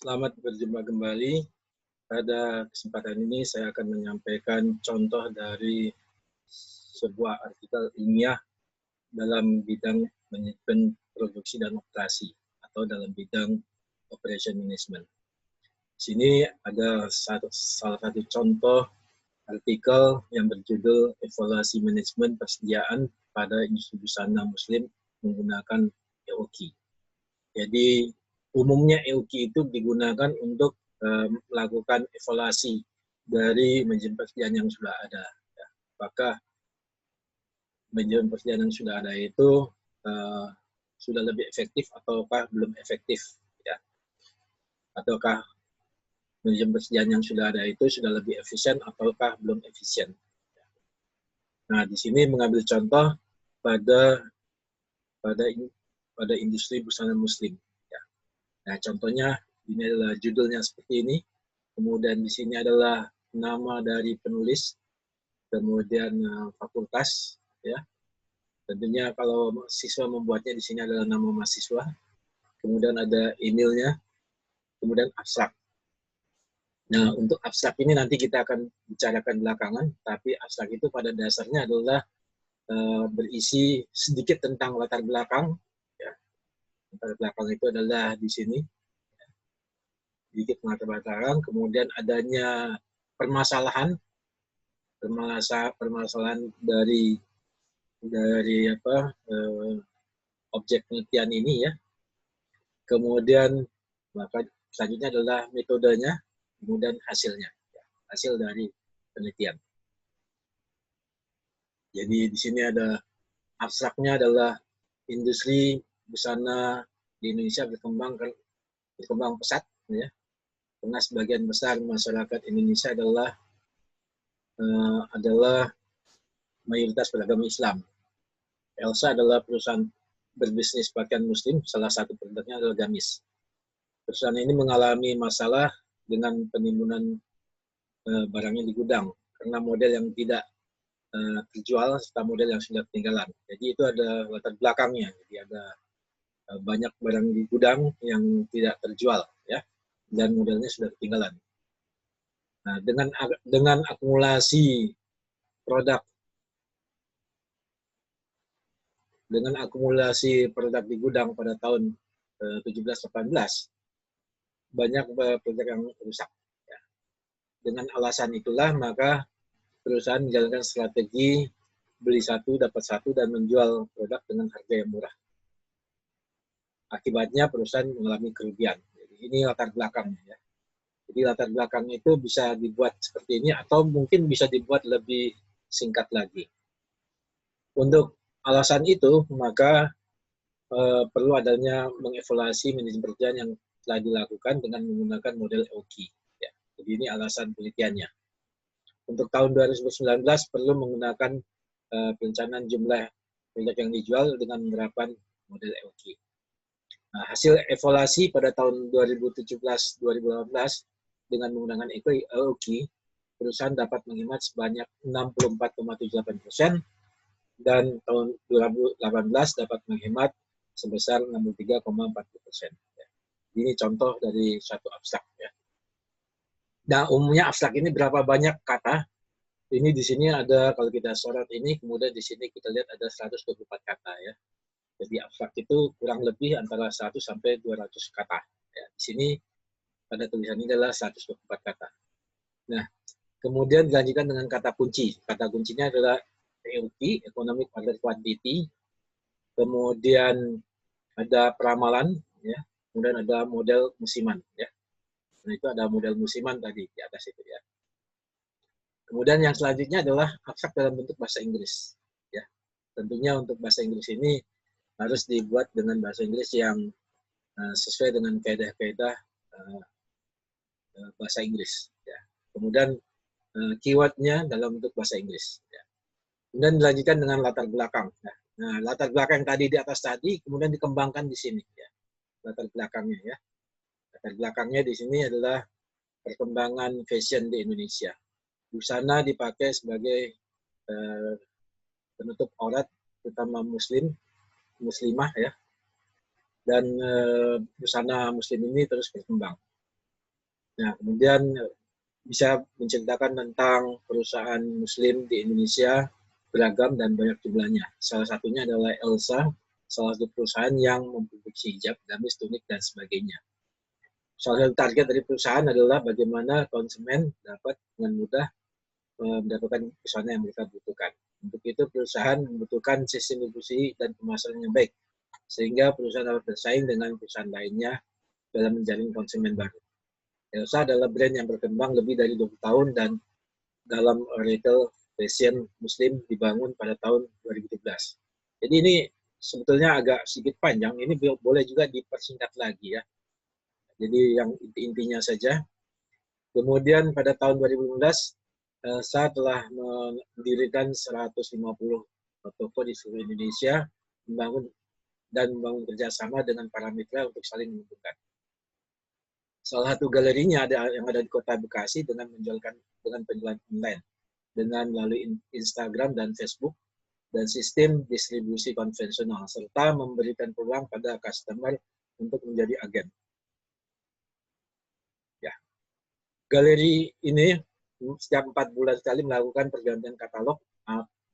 Selamat berjumpa kembali. Pada kesempatan ini saya akan menyampaikan contoh dari sebuah artikel ilmiah dalam bidang manajemen produksi dan operasi atau dalam bidang operation management. Di sini ada salah satu contoh artikel yang berjudul Evaluasi Manajemen Persediaan pada Industri Busana Muslim menggunakan EOKI. Jadi umumnya EOKI itu digunakan untuk melakukan evaluasi dari manajemen persediaan yang sudah ada. Ya. Apakah manajemen persediaan yang sudah ada itu sudah lebih efektif ataukah belum efektif? Ya. Ataukah manajemen persediaan yang sudah ada itu sudah lebih efisien ataukah belum efisien? Ya. Nah, di sini mengambil contoh pada industri busana Muslim. Ya. Nah, contohnya ini adalah judulnya seperti ini. Kemudian di sini adalah nama dari penulis, kemudian fakultas, ya. Tentunya kalau siswa membuatnya di sini adalah nama mahasiswa, kemudian ada emailnya, kemudian abstrak. Nah, untuk abstrak ini nanti kita akan bicarakan belakangan, tapi abstrak itu pada dasarnya adalah berisi sedikit tentang latar belakang. Ya. Latar belakang itu adalah di sini, sedikit latar belakang, kemudian adanya permasalahan dari objek penelitian ini, ya. Kemudian maka selanjutnya adalah metodenya, kemudian hasilnya, ya, hasil dari penelitian. Jadi di sini ada abstraknya adalah industri busana di Indonesia berkembang pesat, ya, karena sebagian besar masyarakat Indonesia adalah mayoritas beragama Islam. Elsa adalah perusahaan berbisnis pakaian muslim, salah satu produknya adalah gamis. Perusahaan ini mengalami masalah dengan penimbunan barangnya di gudang karena model yang tidak terjual serta model yang sudah ketinggalan. Jadi itu ada latar belakangnya. Jadi ada banyak barang di gudang yang tidak terjual, ya, dan modelnya sudah ketinggalan. Nah, dengan akumulasi produk di gudang pada tahun 17-18, banyak produk yang rusak. Ya. Dengan alasan itulah maka perusahaan menjalankan strategi beli satu dapat satu dan menjual produk dengan harga yang murah. Akibatnya perusahaan mengalami kerugian. Jadi ini latar belakangnya. Ya. Jadi latar belakangnya itu bisa dibuat seperti ini atau mungkin bisa dibuat lebih singkat lagi. Untuk alasan itu maka perlu adanya mengevaluasi manajemen pekerjaan yang telah dilakukan dengan menggunakan model EOKI. Ya. Jadi ini alasan penelitiannya. Untuk tahun 2019 perlu menggunakan perencanaan jumlah produk yang dijual dengan menerapkan model EOKI. Nah, hasil evaluasi pada tahun 2017-2018 dengan menggunakan EOKI, perusahaan dapat menghemat sebanyak 64,78% dan tahun 2018 dapat menghemat sebesar 63,40%. Ini contoh dari satu abstrak. Ya. Nah, umumnya abstrak ini berapa banyak kata? Ini di sini ada, kalau kita sorot ini, kemudian di sini kita lihat ada 124 kata, ya. Jadi abstrak itu kurang lebih antara 100 sampai 200 kata. Ya, di sini pada tulisan ini adalah 124 kata. Nah, kemudian dilanjutkan dengan kata kunci. Kata kuncinya adalah EOQ, Economic Order Quantity. Kemudian ada peramalan, ya. Kemudian ada model musiman, ya. Nah, itu ada model musiman tadi di atas itu, ya. Kemudian yang selanjutnya adalah abstrak dalam bentuk bahasa Inggris. Ya. Tentunya untuk bahasa Inggris ini harus dibuat dengan bahasa Inggris yang sesuai dengan kaidah-kaidah bahasa Inggris. Ya. Kemudian keywordnya dalam bentuk bahasa Inggris. Ya. Kemudian dilanjutkan dengan latar belakang. Nah, latar belakang yang tadi di atas tadi kemudian dikembangkan di sini. Ya. Latar belakangnya, ya. Latar belakangnya di sini adalah perkembangan fashion di Indonesia. Busana dipakai sebagai penutup aurat, terutama muslimah, ya. Dan busana muslim ini terus berkembang. Nah, kemudian bisa menceritakan tentang perusahaan Muslim di Indonesia beragam dan banyak jumlahnya. Salah satunya adalah Elsa, salah satu perusahaan yang memproduksi hijab, gamis, tunik, dan sebagainya. Salah satu target dari perusahaan adalah bagaimana konsumen dapat dengan mudah mendapatkan busana yang mereka butuhkan. Untuk itu, perusahaan membutuhkan sistem distribusi dan pemasaran yang baik, sehingga perusahaan dapat bersaing dengan perusahaan lainnya dalam menjaring konsumen baru. Elsa adalah brand yang berkembang lebih dari 20 tahun dan dalam retail fashion Muslim dibangun pada tahun 2017. Jadi ini sebetulnya agak sedikit panjang, ini boleh juga dipersingkat lagi ya. Jadi yang inti-intinya saja. Kemudian pada tahun 2015, Elsa telah mendirikan 150 toko di seluruh Indonesia, membangun kerjasama dengan para mitra untuk saling menguntungkan. Salah satu galerinya yang ada di Kota Bekasi dengan penjualan online, dengan melalui Instagram dan Facebook, dan sistem distribusi konvensional, serta memberikan peluang pada customer untuk menjadi agen. Ya. Galeri ini setiap 4 bulan sekali melakukan pergantian katalog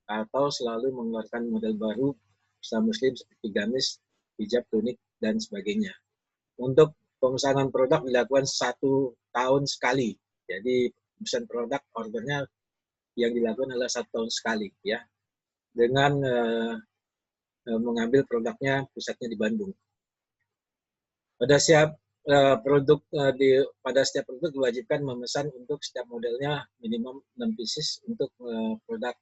atau selalu mengeluarkan model baru busana Muslim seperti gamis, hijab, tunik, dan sebagainya. Untuk pemesanan produk dilakukan 1 tahun sekali. Jadi pemesan produk ordernya yang dilakukan adalah 1 tahun sekali ya. Dengan mengambil produknya pusatnya di Bandung. Pada setiap setiap produk diwajibkan memesan untuk setiap modelnya minimum 6 pieces untuk produk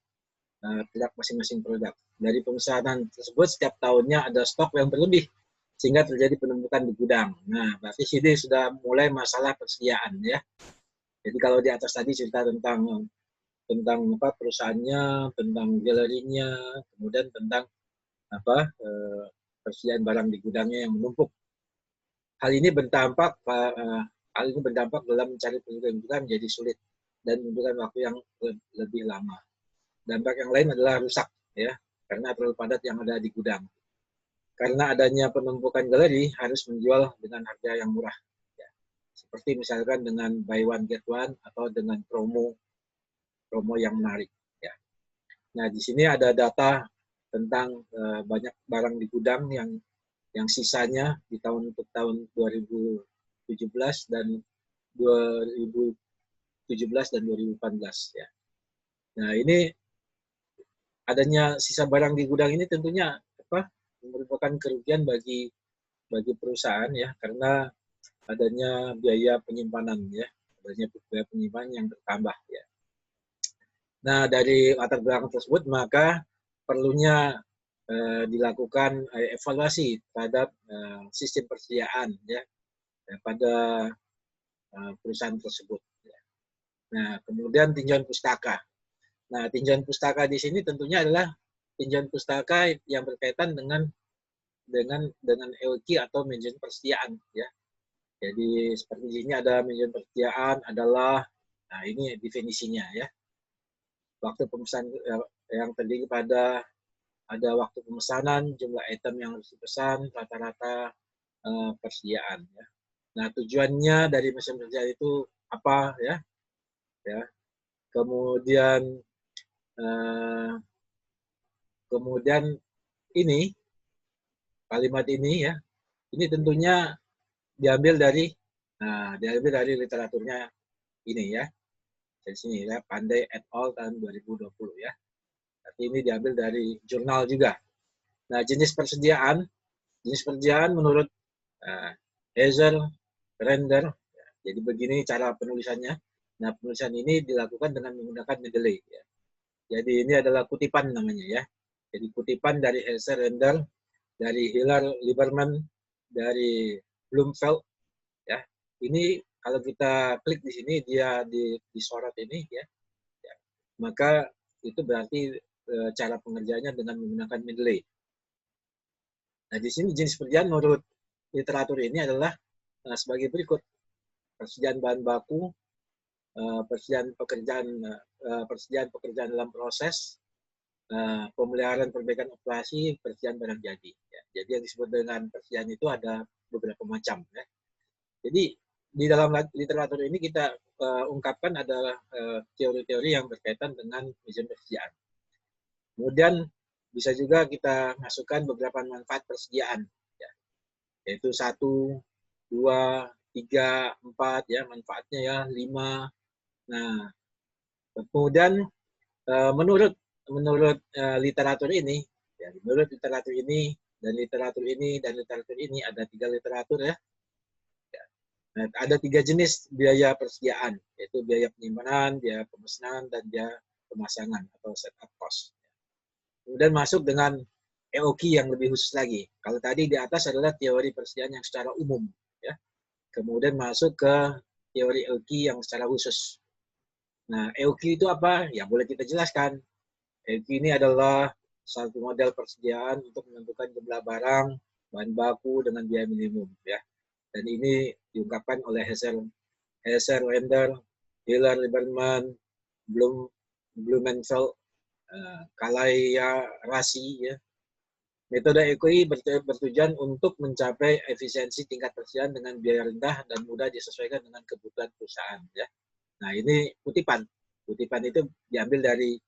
masing-masing produk. Dari pemesanan tersebut setiap tahunnya ada stok yang berlebih sehingga terjadi penumpukan di gudang. Nah, berarti sini sudah mulai masalah persediaan ya. Jadi kalau di atas tadi cerita tentang apa perusahaannya, tentang galerinya, kemudian tentang apa persediaan barang di gudangnya yang menumpuk. Hal ini berdampak dalam mencari penunjang juga menjadi sulit dan membutuhkan waktu yang lebih lama. Dampak yang lain adalah rusak ya, karena terlalu padat yang ada di gudang. Karena adanya penumpukan galeri harus menjual dengan harga yang murah. Ya. Seperti misalkan dengan buy one get one atau dengan promo yang menarik. Ya. Nah di sini ada data tentang banyak barang di gudang yang sisanya di tahun 2017 dan 2018 ya. Nah, ini adanya sisa barang di gudang ini tentunya merupakan kerugian bagi perusahaan ya karena adanya biaya penyimpanan ya, adanya biaya penyimpanan yang bertambah ya. Nah, dari latar belakang tersebut maka perlunya dilakukan evaluasi terhadap sistem persediaan ya pada perusahaan tersebut. Nah, kemudian tinjauan pustaka. Nah, tinjauan pustaka di sini tentunya adalah tinjauan pustaka yang berkaitan dengan EOQ atau manajemen persediaan ya. Jadi seperti di sini ada manajemen persediaan adalah nah ini definisinya ya. Waktu pemesan yang terdiri pada ada waktu pemesanan, jumlah item yang harus dipesan, rata-rata persediaan. Ya. Nah tujuannya dari mesin persediaan itu apa ya? Ya. Kemudian ini kalimat ini ya, ini tentunya diambil dari literaturnya ini ya. Dari sini ya, Pandai et al. Tahun 2020 ya. Tapi ini diambil dari jurnal juga. Nah, jenis persediaan menurut Heather Render. Ya, jadi begini cara penulisannya. Nah, penulisan ini dilakukan dengan menggunakan Mendeley. Ya. Jadi ini adalah kutipan namanya ya. Jadi kutipan dari Heather Render, dari Hillel Lieberman, dari Bloomfeld. Ya, ini kalau kita klik di sini dia disorot ini ya, maka itu berarti cara pengerjaannya dengan menggunakan Mendeley. Nah, di sini jenis persediaan menurut literatur ini adalah sebagai berikut: persediaan bahan baku, persediaan pekerjaan dalam proses, pemeliharaan perbaikan operasi, persediaan barang jadi. Ya. Jadi yang disebut dengan persediaan itu ada beberapa macam. Ya. Jadi di dalam literatur ini kita ungkapkan adalah teori-teori yang berkaitan dengan manajemen persediaan. Kemudian bisa juga kita masukkan beberapa manfaat persediaan, ya, yaitu 1, 2, 3, 4, ya, manfaatnya ya 5. Nah, kemudian menurut literatur ini, ya, menurut literatur ini dan literatur ini dan literatur ini, ada 3 literatur ya. Nah, ada 3 jenis biaya persediaan, yaitu biaya penyimpanan, biaya pemesanan, dan biaya pemasangan atau setup cost. Kemudian masuk dengan EOQ yang lebih khusus lagi. Kalau tadi di atas adalah teori persediaan yang secara umum, ya. Kemudian masuk ke teori EOQ yang secara khusus. Nah, EOQ itu apa? Ya boleh kita jelaskan. EOQ ini adalah satu model persediaan untuk menentukan jumlah barang, bahan baku dengan biaya minimum, ya. Dan ini diungkapkan oleh Hesser, Wender, Hiller, Lieberman, Blumenfeld, Kalaya, Rasi, ya. Metode EOQ bertujuan untuk mencapai efisiensi tingkat persediaan dengan biaya rendah dan mudah disesuaikan dengan kebutuhan perusahaan, ya. Nah, ini kutipan. Kutipan itu diambil dari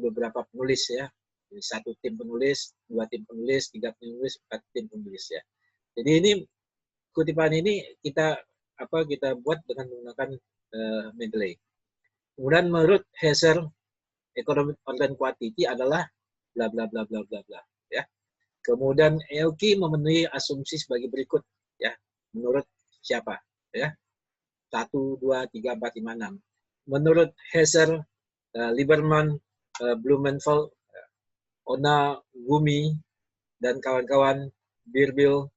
beberapa penulis, ya. Jadi 1 tim penulis, 2 tim penulis, 3 penulis, 4 tim penulis, ya. Jadi ini kutipan ini kita buat dengan menggunakan Mendeley. Kemudian menurut Hesser, economic order quantity adalah bla bla bla bla bla bla, ya. Kemudian EOQ memenuhi asumsi sebagai berikut, ya. Menurut siapa, ya? 1, 2, 3, 4, 5, 6. Menurut Hesser, Lieberman, Blumenfeld, Ona Gumi, dan kawan-kawan, Birbil,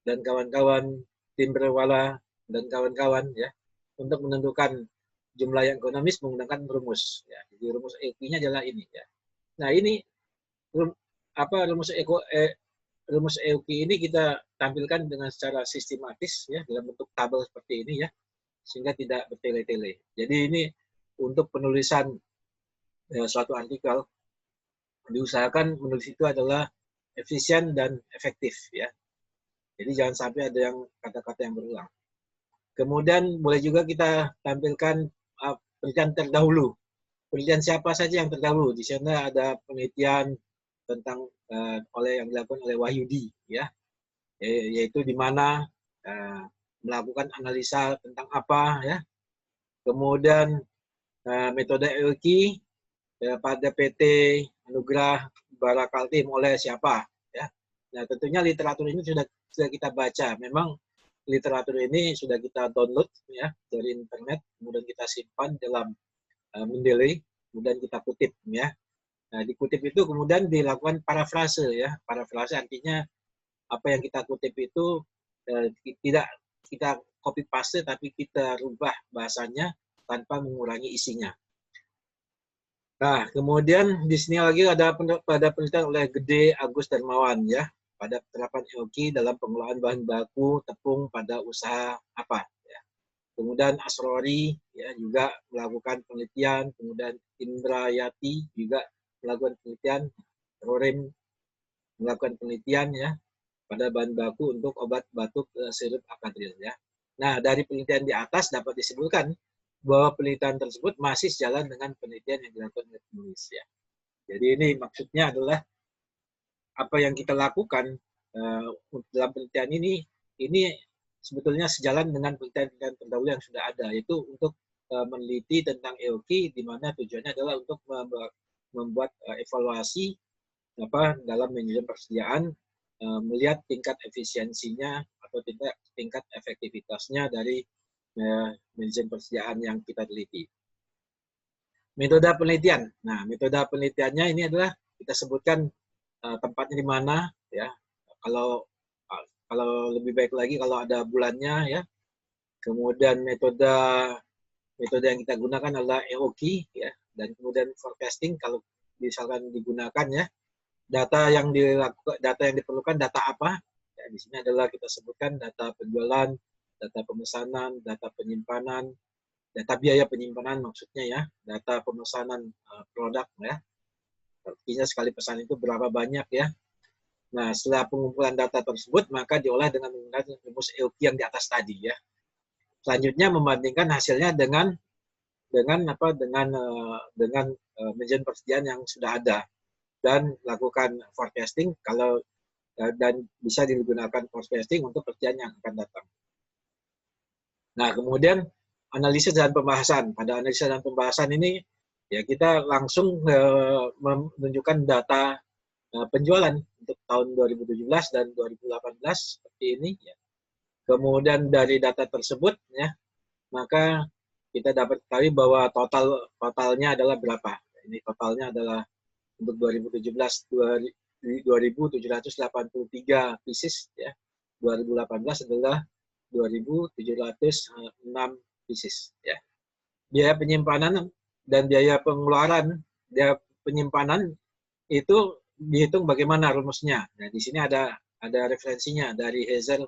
dan kawan-kawan, Timberwala, dan kawan-kawan, ya, untuk menentukan jumlah yang ekonomis menggunakan rumus, ya. Jadi rumus EOQ-nya adalah ini, ya. Nah, ini rumus EOQ ini kita tampilkan dengan secara sistematis, ya, dalam bentuk tabel seperti ini, ya, sehingga tidak bertele-tele. Jadi ini untuk penulisan suatu artikel diusahakan menulis itu adalah efisien dan efektif, ya. Jadi jangan sampai ada yang kata-kata yang berulang. Kemudian boleh juga kita tampilkan penelitian terdahulu. Penelitian siapa saja yang terdahulu? Di sana ada penelitian tentang yang dilakukan oleh Wahyudi, ya, yaitu di mana melakukan analisa tentang apa, ya. Kemudian metode EOQ pada PT Anugrah Barakaltim oleh siapa, ya. Nah, tentunya literatur ini sudah kita baca. Memang literatur ini sudah kita download, ya, dari internet, kemudian kita simpan dalam Mendeley, kemudian kita kutip, ya. Nah, dikutip itu kemudian dilakukan parafrase, ya. Parafrase artinya apa yang kita kutip itu tidak kita copy paste, tapi kita rubah bahasanya tanpa mengurangi isinya. Nah, kemudian di sini lagi ada penelitian oleh Gede, Agus, Darmawan, ya, pada penerapan EOQ dalam pengelolaan bahan baku tepung pada usaha apa, ya. Kemudian Asrori, ya, juga melakukan penelitian, kemudian Indrayati juga melakukan penelitian, Rorim melakukan penelitian, ya, pada bahan baku untuk obat batuk sirup Akadril, ya. Nah, dari penelitian di atas dapat disebutkan bahwa penelitian tersebut masih sejalan dengan penelitian yang dilakukan oleh penulis, ya. Jadi ini maksudnya adalah apa yang kita lakukan dalam penelitian ini sebetulnya sejalan dengan penelitian terdahulu yang sudah ada, yaitu untuk meneliti tentang EOQ, di mana tujuannya adalah untuk membuat evaluasi dalam manajemen persediaan, melihat tingkat efisiensinya atau tingkat efektivitasnya dari manajemen persediaan yang kita teliti. Metode penelitian. Nah, metode penelitiannya ini adalah kita sebutkan tempatnya di mana, ya. Kalau lebih baik lagi kalau ada bulannya, ya. Kemudian metode yang kita gunakan adalah EOQ, ya, dan kemudian forecasting kalau misalkan digunakan, ya. Data yang diperlukan data apa? Ya, di sini adalah kita sebutkan data penjualan, data pemesanan, data penyimpanan, data biaya penyimpanan maksudnya, ya, data pemesanan produk, ya. Artinya sekali pesan itu berapa banyak, ya. Nah, setelah pengumpulan data tersebut maka diolah dengan menggunakan rumus EOQ yang di atas tadi, ya. selanjutnya membandingkan hasilnya dengan manajemen persediaan yang sudah ada dan lakukan forecasting kalau dan bisa digunakan forecasting untuk persediaan yang akan datang. Nah, kemudian analisis dan pembahasan. Pada analisis dan pembahasan ini ya kita langsung menunjukkan data penjualan untuk tahun 2017 dan 2018 seperti ini ya. Kemudian dari data tersebut ya, maka kita dapat ketahui bahwa totalnya adalah berapa. Ini totalnya adalah untuk 2017 2.783 pieces ya. 2018 adalah 2.706 pieces ya. Biaya penyimpanan dan biaya pengeluaran, biaya penyimpanan itu dihitung bagaimana rumusnya. Nah, di sini ada referensinya dari Hazel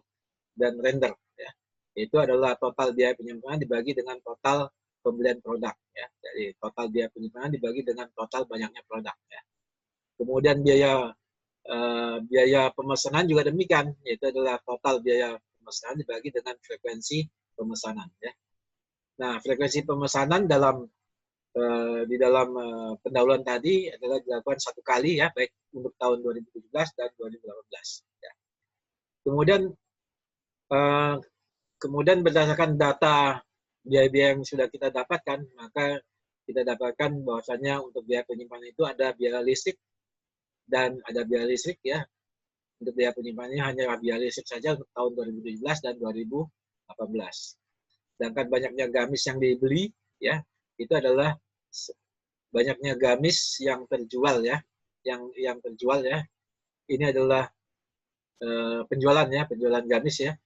dan Render ya. Itu adalah total biaya penyimpanan dibagi dengan total pembelian produk ya. Jadi total biaya penyimpanan dibagi dengan total banyaknya produk ya. Kemudian biaya pemesanan juga demikian, yaitu adalah total biaya pemesanan dibagi dengan frekuensi pemesanan ya. Nah, frekuensi pemesanan di dalam pendahuluan tadi adalah dilakukan satu kali ya, baik untuk tahun 2017 dan 2018 ya. Kemudian berdasarkan data biaya-biaya yang sudah kita dapatkan, maka kita dapatkan bahwasanya untuk biaya penyimpanan itu ada biaya listrik dan ada biaya listrik ya. Untuk biaya penyimpanannya hanya biaya listrik saja untuk tahun 2017 dan 2018. Sedangkan banyaknya gamis yang dibeli ya, itu adalah banyaknya gamis yang terjual ya, yang terjual ya. Ini adalah penjualan gamis ya.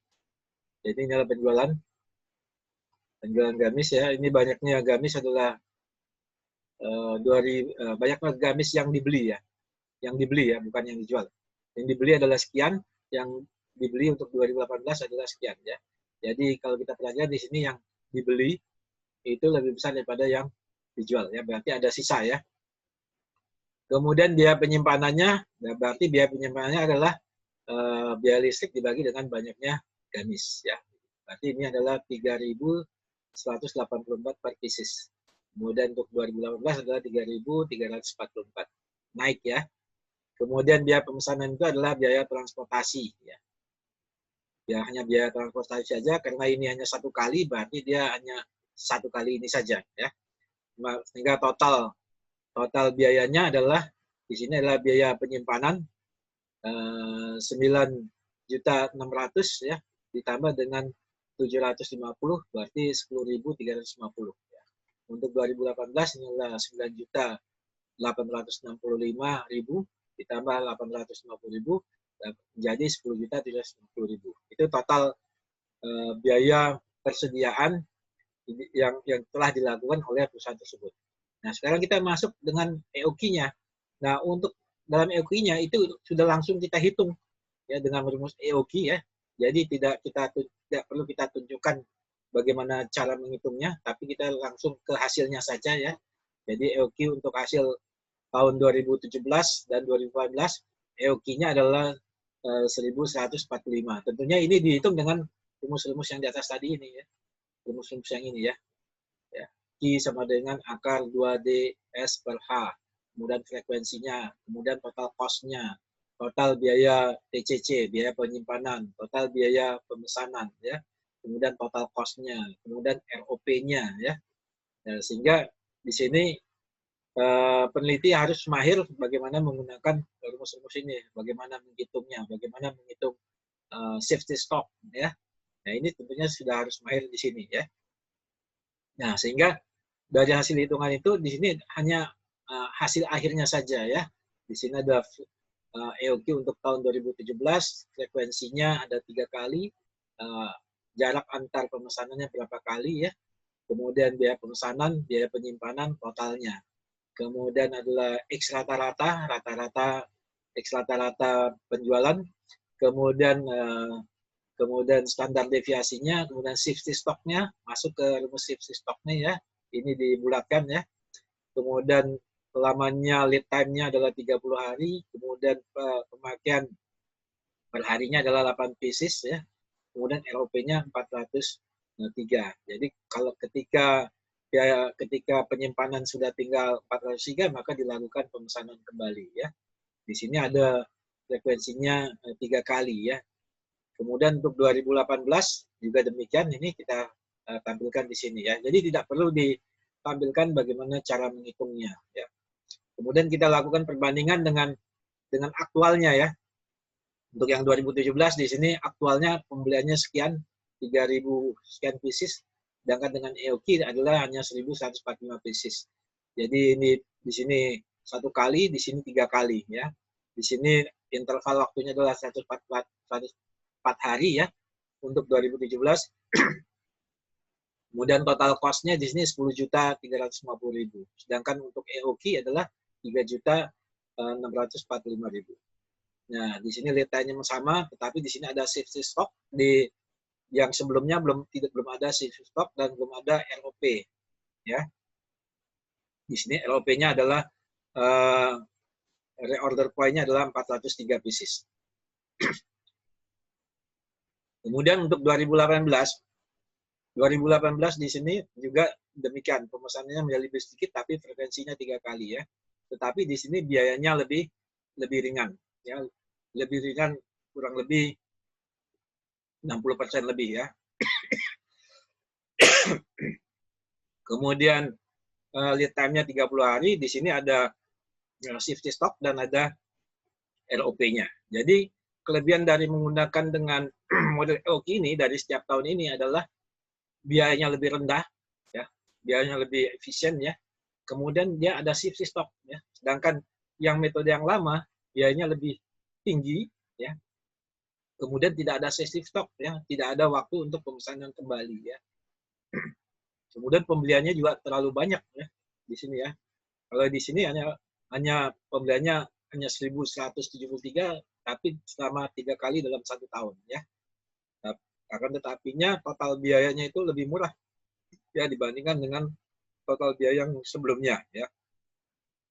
Jadi ini adalah penjualan gamis ya. Ini banyaknya gamis adalah banyaknya gamis yang dibeli ya. Yang dibeli ya, bukan yang dijual. Yang dibeli adalah sekian, yang dibeli untuk 2018 adalah sekian ya. Jadi kalau kita pelajari di sini yang dibeli itu lebih besar daripada yang dijual ya, berarti ada sisa ya. Kemudian biaya penyimpanannya, berarti biaya penyimpanannya adalah biaya listrik dibagi dengan banyaknya gamis ya. Berarti ini adalah 3.184 per pieces. Kemudian untuk 2018 adalah 3.344. Naik ya. Kemudian biaya pemesanan itu adalah biaya transportasi ya. Ya hanya biaya transportasi saja, karena ini hanya satu kali, berarti dia hanya satu kali ini saja ya. Sehingga total biayanya adalah di sini adalah biaya penyimpanan 9.600.000 ya, ditambah dengan 750 berarti 10.350 ya. Untuk 2018 ini adalah 9.865.000 ditambah 850.000 menjadi 10.350.000. Itu total biaya persediaan yang telah dilakukan oleh perusahaan tersebut. Nah, sekarang kita masuk dengan EOQ-nya. Nah, untuk dalam EOQ-nya itu sudah langsung kita hitung ya dengan rumus EOQ ya. Jadi tidak perlu kita tunjukkan bagaimana cara menghitungnya, tapi kita langsung ke hasilnya saja ya. Jadi EOQ untuk hasil tahun 2017 dan 2018 EOQ-nya adalah 1145. Tentunya ini dihitung dengan rumus-rumus yang di atas tadi ini ya. Rumus-rumus yang ini ya. Q sama dengan akar 2DS per H. Kemudian frekuensinya, kemudian total cost-nya, total biaya TCC, biaya penyimpanan, total biaya pemesanan ya. Kemudian total cost-nya, kemudian ROP-nya ya. Nah, sehingga di sini peneliti harus mahir bagaimana menggunakan rumus-rumus ini, bagaimana menghitungnya, bagaimana menghitung safety stock ya. Nah, ini tentunya sudah harus mahir di sini ya. Nah, sehingga dari hasil hitungan itu di sini hanya hasil akhirnya saja ya. Di sini ada EOQ untuk tahun 2017, frekuensinya ada 3 kali, jarak antar pemesanannya berapa kali ya. Kemudian biaya pemesanan, biaya penyimpanan, totalnya. Kemudian adalah X rata-rata X rata-rata penjualan, kemudian standar deviasinya, kemudian safety stock-nya, masuk ke rumus safety stock-nya ya, ini dibulatkan ya. Kemudian lamanya lead time-nya adalah 30 hari, kemudian pemakaian per harinya adalah 8 pieces ya. Kemudian ROP-nya 400 3. Jadi kalau ketika penyimpanan sudah tinggal 400 giga, maka dilakukan pemesanan kembali ya. Di sini ada frekuensinya 3 kali ya. Kemudian untuk 2018 juga demikian, ini kita tampilkan di sini ya. Jadi tidak perlu ditampilkan bagaimana cara menghitungnya ya. Kemudian kita lakukan perbandingan dengan aktualnya ya. Untuk yang 2017 di sini aktualnya pembeliannya sekian, 3.000 sekian pieces, sedangkan dengan EOQ adalah hanya 1.145 pieces. Jadi ini di sini 1 kali, di sini 3 kali ya. Di sini interval waktunya adalah 104 hari ya untuk 2017. Kemudian total cost-nya di sini 10.350.000. Sedangkan untuk EOQ adalah 3.645.000. Nah, di sini lead time-nya sama, tetapi di sini ada safety stock, di yang sebelumnya belum ada safety stock dan belum ada ROP ya. Di sini ROP-nya adalah reorder point-nya adalah 403 pieces. Kemudian untuk 2018 di sini juga demikian, pemesanannya menjadi lebih sedikit tapi frekuensinya 3 kali ya. Tetapi di sini biayanya lebih ringan ya, lebih ringan, kurang lebih 60% lebih ya. Kemudian lead time-nya 30 hari, di sini ada safety stock dan ada ROP-nya. Jadi kelebihan dari menggunakan dengan model EOQ ini dari setiap tahun ini adalah biayanya lebih rendah ya, biayanya lebih efisien ya. Kemudian dia ada safety stock ya. Sedangkan yang metode yang lama biayanya lebih tinggi ya. Kemudian tidak ada safety stock ya, tidak ada waktu untuk pemesanan kembali ya. Kemudian pembeliannya juga terlalu banyak ya di sini ya. Kalau di sini hanya pembeliannya hanya 1.173 tapi selama 3 kali dalam 1 tahun ya. Akan tetapinya total biayanya itu lebih murah ya dibandingkan dengan total biaya yang sebelumnya ya.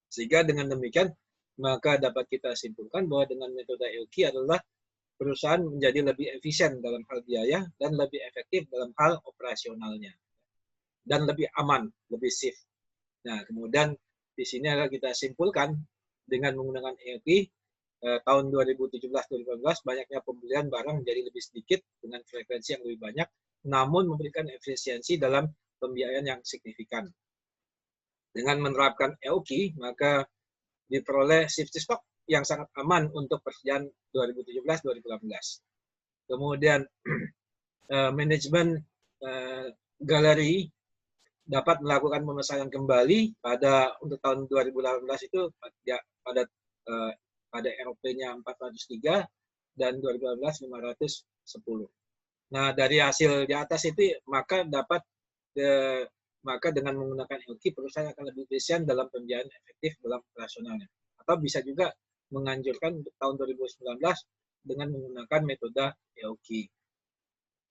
Sehingga dengan demikian maka dapat kita simpulkan bahwa dengan metode EOQ adalah perusahaan menjadi lebih efisien dalam hal biaya dan lebih efektif dalam hal operasionalnya dan lebih aman, lebih safe. Nah, kemudian di sini adalah kita simpulkan dengan menggunakan EOQ tahun 2017-2018 banyaknya pembelian barang menjadi lebih sedikit dengan frekuensi yang lebih banyak, namun memberikan efisiensi dalam pembiayaan yang signifikan. Dengan menerapkan EOQ, maka diperoleh safety stock yang sangat aman untuk persediaan 2017-2018. Kemudian manajemen galeri dapat melakukan pemesanan kembali untuk tahun 2018 itu pada ROP-nya 403 dan 2018 510. Nah, dari hasil di atas itu maka dengan menggunakan EOQ perusahaan akan lebih efisien dalam pembiayaan efektif dalam operasionalnya. Atau bisa juga menganjurkan untuk tahun 2019 dengan menggunakan metode EOQ.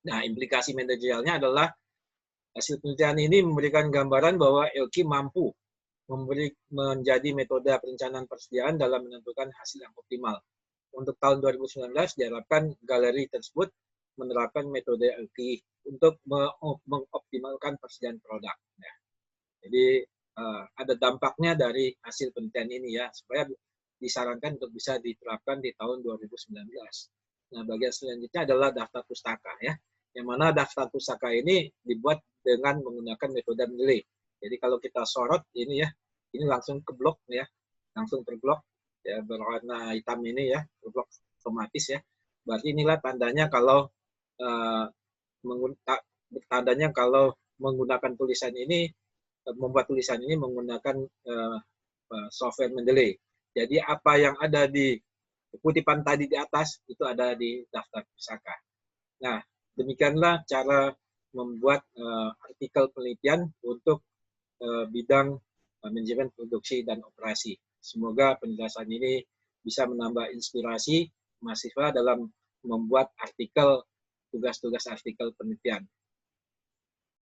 Nah, implikasi manajerialnya adalah hasil penelitian ini memberikan gambaran bahwa EOQ mampu menjadi metode perencanaan persediaan dalam menentukan hasil yang optimal. Untuk tahun 2019 diharapkan galeri tersebut menerapkan metode EOQ untuk mengoptimalkan persediaan produk. Ya. Jadi ada dampaknya dari hasil penelitian ini ya, supaya disarankan untuk bisa diterapkan di tahun 2019. Nah, bagian selanjutnya adalah daftar pustaka ya, yang mana daftar pustaka ini dibuat dengan menggunakan metode menilai. Jadi kalau kita sorot ini ya, ini langsung ke blok ya, langsung per blok ya, berwarna hitam ini ya, per blok otomatis ya. Berarti inilah tandanya kalau menggunakan tulisan ini, membuat tulisan ini menggunakan software Mendeley. Jadi apa yang ada di kutipan tadi di atas itu ada di daftar pustaka. Nah, demikianlah cara membuat artikel penelitian untuk bidang manajemen produksi dan operasi. Semoga penjelasan ini bisa menambah inspirasi mahasiswa dalam membuat tugas-tugas artikel penelitian.